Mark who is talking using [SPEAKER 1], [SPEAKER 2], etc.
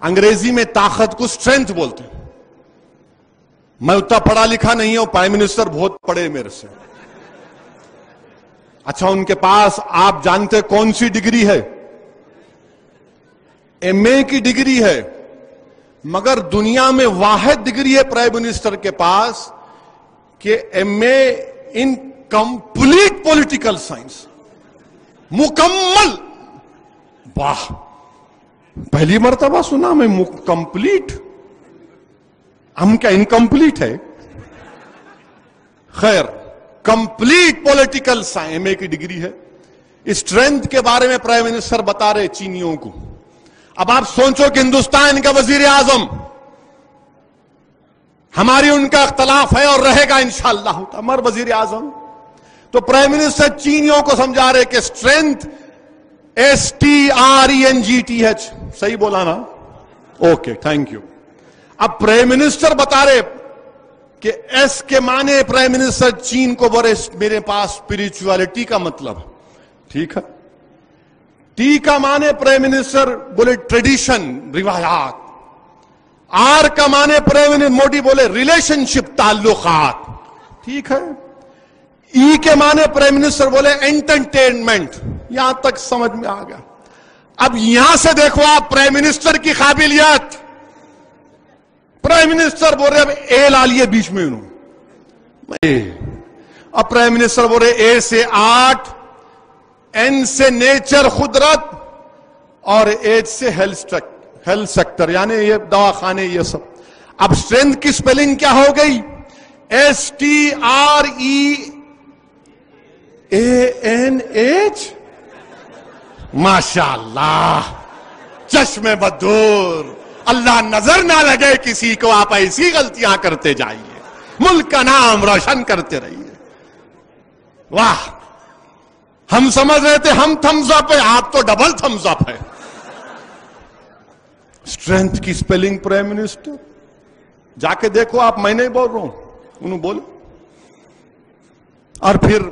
[SPEAKER 1] अंग्रेजी में ताकत को स्ट्रेंथ बोलते हैं। मैं उतना पढ़ा लिखा नहीं हूं, प्राइम मिनिस्टर बहुत पढ़े मेरे से। अच्छा, उनके पास आप जानते कौन सी डिग्री है? एमए की डिग्री है, मगर दुनिया में वाहिद डिग्री है प्राइम मिनिस्टर के पास कि MA in complete political science, मुकम्मल। वाह, पहली मर्तबा सुना मैं कंप्लीट। हम क्या इनकम्प्लीट है? खैर, कंप्लीट पॉलिटिकल साइंस एमए की डिग्री है। स्ट्रेंथ के बारे में प्राइम मिनिस्टर बता रहे चीनियों को। अब आप सोचो कि हिंदुस्तान का वजीर आजम, हमारी उनका इख्तलाफ है और रहेगा इंशाअल्लाह, हमारे वजीर आजम, तो प्राइम मिनिस्टर चीनियों को समझा रहे कि स्ट्रेंथ STRENGTH, सही बोला ना? Okay, thank you. अब प्राइम मिनिस्टर बता रहे कि एस के माने प्राइम मिनिस्टर चीन को बोले मेरे पास स्पिरिचुअलिटी का मतलब है, ठीक है। टी का माने प्राइम मिनिस्टर बोले ट्रेडिशन, रिवायात। आर का माने प्राइम मिनिस्टर मोदी बोले रिलेशनशिप, ताल्लुकात, ठीक है। ई के माने प्राइम मिनिस्टर बोले एंटरटेनमेंट। यहां तक समझ में आ गया। अब यहां से देखो आप प्राइम मिनिस्टर की काबिलियत। प्राइम मिनिस्टर बोल रहे अब ए ला लिए बीच में उन्होंने, अब प्राइम मिनिस्टर बोल रहे ए से आर्ट, एन से नेचर कुदरत, और एच से हेल्थ सेक्टर, यानी ये दवाखाने, ये सब। अब स्ट्रेंथ की स्पेलिंग क्या हो गई? STREANH। माशाअल्लाह, चश्मे बदूर, अल्लाह नजर ना लगे किसी को, आप ऐसी गलतियां करते जाइए, मुल्क का नाम रोशन करते रहिए। वाह, हम समझ रहे थे हम थम्स अप है, आप तो डबल थम्स अप है। स्ट्रेंथ की स्पेलिंग प्राइम मिनिस्टर, जाके देखो आप, मैं नहीं बोल रहा हूं, उन्होंने बोलो। और फिर